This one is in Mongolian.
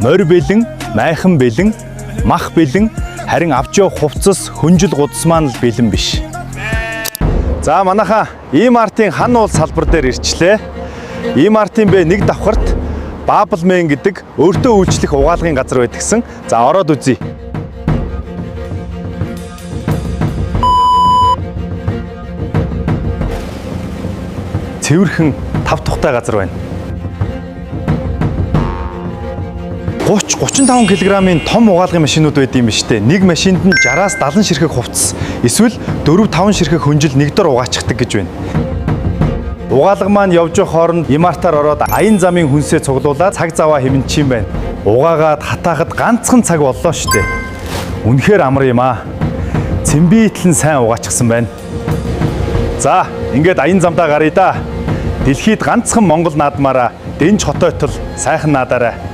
морь бэлэн, майхан бэлэн, мах бэлэн, харин авч явах хувцас, хөнжил гудас маань л бэлэн биш. За манайхаа E-Mart-ийн хан уул салбар дээр ирчлээ. E-Mart-ийн бэ 1 давхарт Баблмен гэдэг өөртөө үйлчлэх угаалгын газар байдгсан. За ороод үзье. Цэвэрхэн 5 тухтай газар байна. 30-35 кг-ийн том угаалгын машинууд байд юм биш үү? Нэг машинд нь 60-аас 70 ширхэг хувцас, эсвэл 4-5 ширхэг хөнжил нэгдүгээр угаачдаг гэж байна. Угаалга маань явж явах хооронд E-Mart-аар ороод аян замын хүнсээ цуглуулаад цаг заваа хэмнэж юм байна. Угаагаад хатаахад ганцхан цаг боллоо шүү дээ. Үнэхээр амар юм аа. Цэмби итлэн сайн угаачихсан байна. За, ингээд аян замдаа гаръя да. Дэлхийд ганцхан Монгол наадмаараа Дэнж хотойтол сайхан наадаарай.